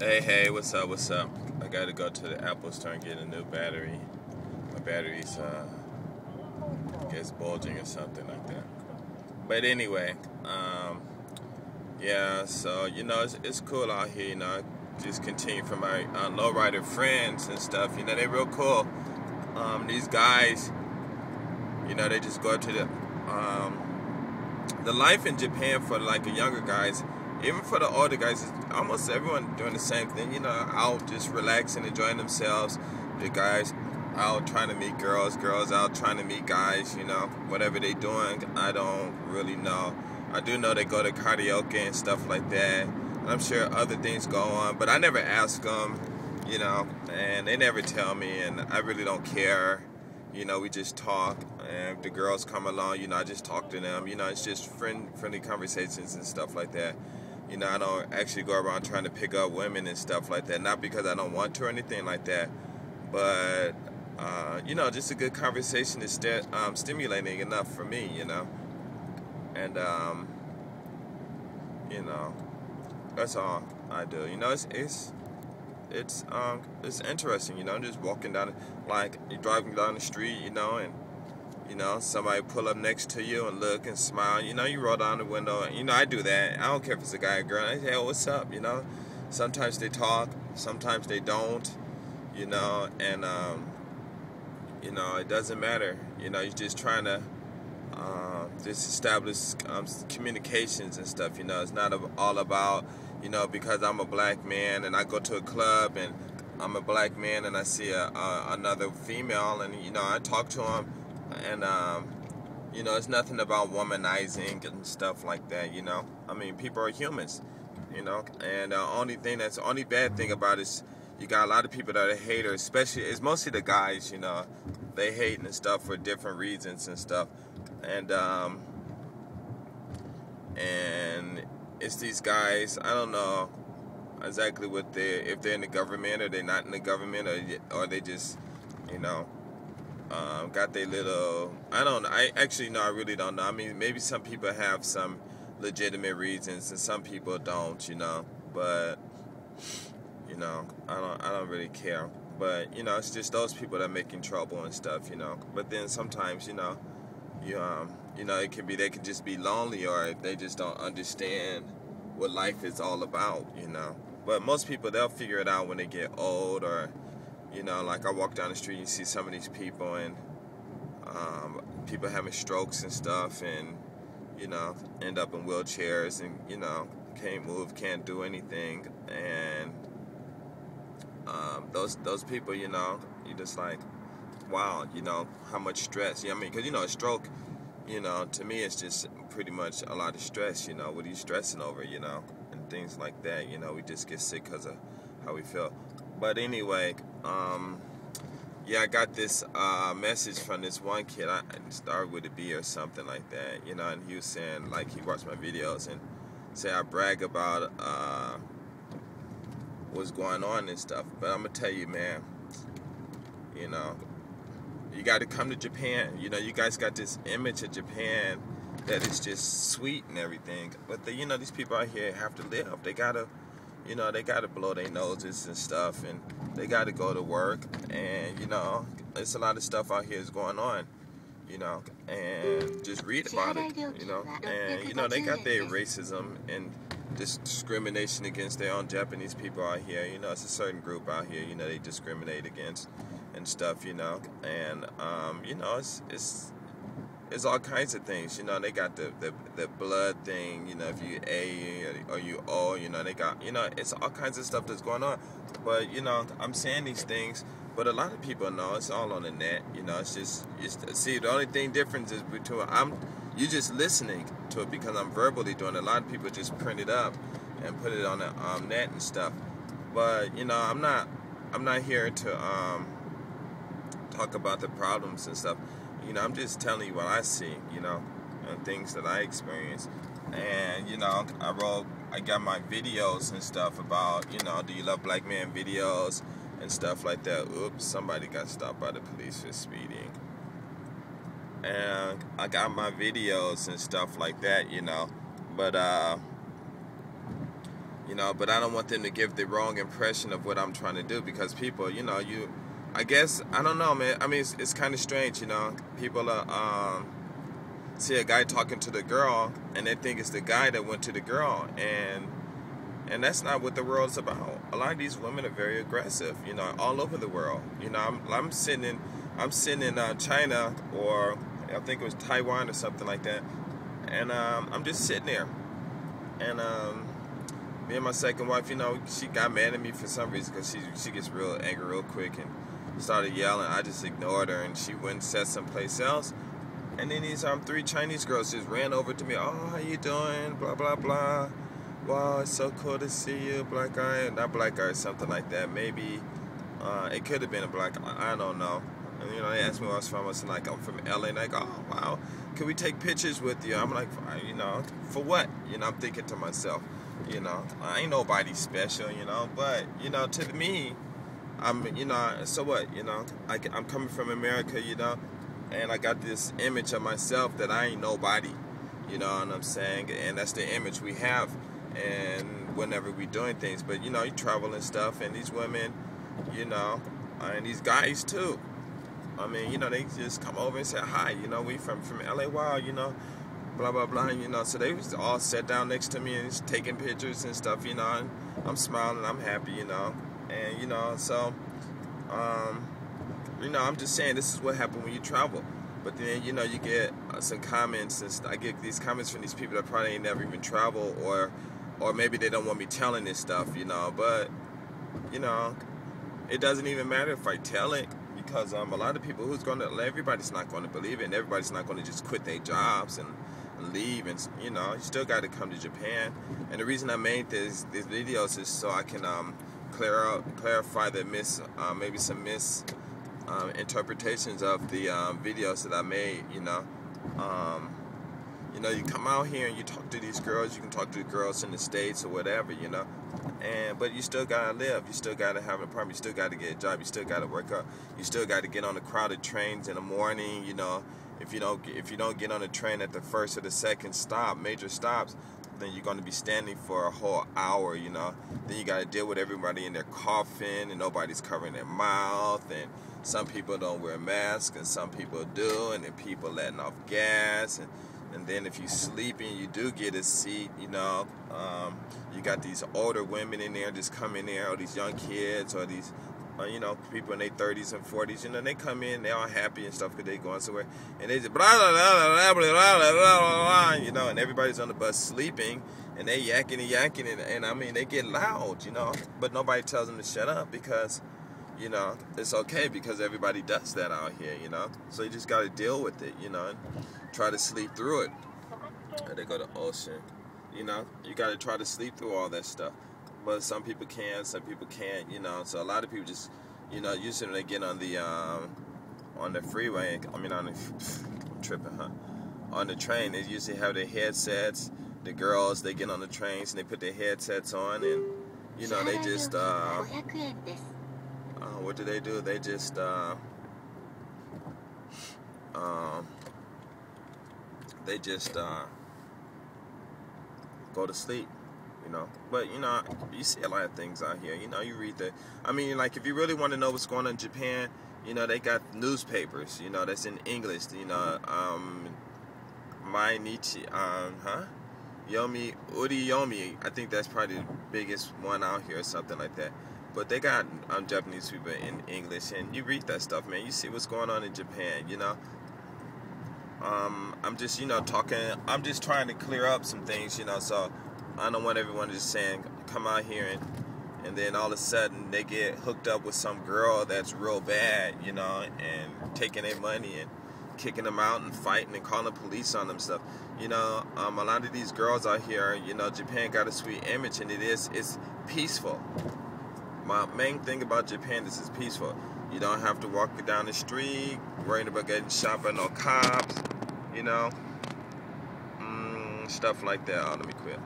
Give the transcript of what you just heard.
Hey, what's up, I gotta go to the Apple store and get a new battery. My battery's, gets bulging or something like that. But anyway, yeah, so, it's cool out here, just continue from my lowrider friends and stuff, they're real cool. These guys, they just go to the life in Japan for like the younger guys, even for the older guys, almost everyone doing the same thing, out just relaxing, enjoying themselves. The guys out trying to meet girls, girls out trying to meet guys, whatever they doing, I don't really know. I do know they go to karaoke and stuff like that. And I'm sure other things go on, but I never ask them, and they never tell me, and I really don't care. We just talk, and if the girls come along, I just talk to them. It's just friendly conversations and stuff like that. I don't actually go around trying to pick up women and stuff like that. Not because I don't want to or anything like that, but, just a good conversation is stimulating enough for me, And, that's all I do. It's interesting, just walking down, like you're driving down the street, and somebody pull up next to you and look and smile, you roll down the window, I do that. I don't care if it's a guy or girl. I say, oh, what's up, Sometimes they talk, sometimes they don't, and it doesn't matter, you're just trying to just establish communications and stuff, it's not all about, because I'm a black man and I go to a club and I'm a black man and I see another female and, I talk to them and, it's nothing about womanizing and stuff like that, I mean, people are humans, and the only bad thing about it is you got a lot of people that are haters, especially, it's mostly the guys, they hate and stuff for different reasons and stuff, and it's these guys, I don't know exactly if they're in the government or they're not in the government, or they just, got their little, I don't know, I really don't know. I mean, maybe some people have some legitimate reasons and some people don't, but, I don't really care. But, it's just those people that are making trouble and stuff, But then sometimes, it can be, they can just be lonely or they just don't understand what life is all about, But most people, they'll figure it out when they get old or, like I walk down the street and you see some of these people and people having strokes and stuff and, end up in wheelchairs and, can't move, can't do anything. And those people, you're just like, wow, how much stress. I mean, because, a stroke, to me it's just pretty much a lot of stress, what are you stressing over, and things like that, we just get sick because of how we feel. But anyway, yeah, I got this message from this one kid, I started with a B or something like that, and he was saying, like, he watched my videos and say I brag about what's going on and stuff, but I'm gonna tell you, man, you got to come to Japan. You guys got this image of Japan that is just sweet and everything. But these people out here have to live. They gotta, they gotta blow their noses and stuff, and they gotta go to work. And it's a lot of stuff out here is going on. And just read about it. And they got their racism and discrimination against their own Japanese people out here. It's a certain group out here. They discriminate against and stuff, and it's all kinds of things, they got the blood thing, if you A or you O, they got, it's all kinds of stuff that's going on, but, I'm saying these things, but a lot of people know, it's all on the net, see, the only thing difference is between, you just listening to it because I'm verbally doing it. A lot of people just print it up and put it on the net and stuff, but, I'm not here to, talk about the problems and stuff. I'm just telling you what I see, and things that I experience. And, I got my videos and stuff about, do you love black men videos and stuff like that. Oops, somebody got stopped by the police for speeding. And I got my videos and stuff like that, but, you know, but I don't want them to give the wrong impression of what I'm trying to do, because people, you know, I guess, I don't know, man. I mean, it's kind of strange, you know. People see a guy talking to the girl, and they think it's the guy that went to the girl, and that's not what the world's about. A lot of these women are very aggressive, you know, all over the world. You know, I'm sitting in China, or I think it was Taiwan or something like that, and I'm just sitting there, and me and my second wife, you know, she got mad at me for some reason, because she gets real angry real quick and started yelling. I just ignored her, and she went and sat someplace else. And then these 3 Chinese girls just ran over to me. Oh, how you doing? Blah blah blah. Wow, it's so cool to see you, black guy. Not black guy, something like that. Maybe it could have been a black guy. I don't know. And, you know, they asked me where I was from. I was like, I'm from LA. And they go, oh wow, can we take pictures with you? I'm like, you know, for what? You know, I'm thinking to myself, you know, I ain't nobody special, you know. But you know, to me, you know, so what? You know, I'm coming from America, you know. And I got this image of myself that I ain't nobody, you know what I'm saying? And that's the image we have, and whenever we doing things. But you know, you travel and stuff, and these women, you know, and these guys too. I mean, you know, they just come over and say hi. You know, we from LA. Wow, you know, blah blah blah. You know, so they was all sat down next to me and just taking pictures and stuff. You know, and I'm smiling, I'm happy. You know, and you know, so. You know, I'm just saying, this is what happened when you travel. But then, you know, you get some comments, and I get these comments from these people that probably ain't never even traveled, or maybe they don't want me telling this stuff, you know. But, you know, it doesn't even matter if I tell it, because a lot of people everybody's not going to believe it, and everybody's not going to just quit their jobs and leave, and, you know, you still got to come to Japan. And the reason I made these videos is so I can clarify the maybe some interpretations of the videos that I made, you know. You know, you come out here and you talk to these girls. You can talk to the girls in the States or whatever, you know. But you still gotta live. You still gotta have an apartment. You still gotta get a job. You still gotta work up. You still gotta get on the crowded trains in the morning. You know, if you don't get on the train at the first or the second stop, major stops, then you're gonna be standing for a whole hour. You know. Then you gotta deal with everybody in their coughing, and nobody's covering their mouth, and some people don't wear masks, and some people do, and then people letting off gas, and then if you're sleeping, you do get a seat, you know. You got these older women in there just come in there, or these young kids, or these, you know, people in their 30s and 40s, you know, they come in, they're all happy and stuff because they going somewhere, and they just blah, blah, blah, blah, blah, blah, blah, blah, you know, and everybody's on the bus sleeping, and they yakking and yanking, and I mean, they get loud, you know, but nobody tells them to shut up, because, you know, it's okay, because everybody does that out here, you know. So you just got to deal with it, you know, and try to sleep through it. Or they go to ocean, you know. You got to try to sleep through all that stuff. But some people can, some people can't, you know. So a lot of people just, you know, usually when they get on the freeway, I mean, I'm tripping, huh? On the train, they usually have their headsets. The girls, they get on the trains and they put their headsets on, and, you know, they just, what do? They just, go to sleep, you know. But, you know, you see a lot of things out here, you know. You read I mean, like, if you really want to know what's going on in Japan, you know, they got newspapers, you know, that's in English, you know, Mainichi, Yomi, Uriyomi, I think that's probably the biggest one out here or something like that. But they got Japanese people in English, and you read that stuff, man. You see what's going on in Japan, you know. I'm just, you know, I'm just trying to clear up some things, you know, so I don't want everyone just saying, come out here, and then all of a sudden they get hooked up with some girl that's real bad, you know, and taking their money and kicking them out and fighting and calling police on them stuff. You know, a lot of these girls out here, you know, Japan got a sweet image, and it's peaceful. My main thing about Japan is it's peaceful. You don't have to walk down the street worrying about getting shot by no cops, you know, stuff like that. Oh, let me quit.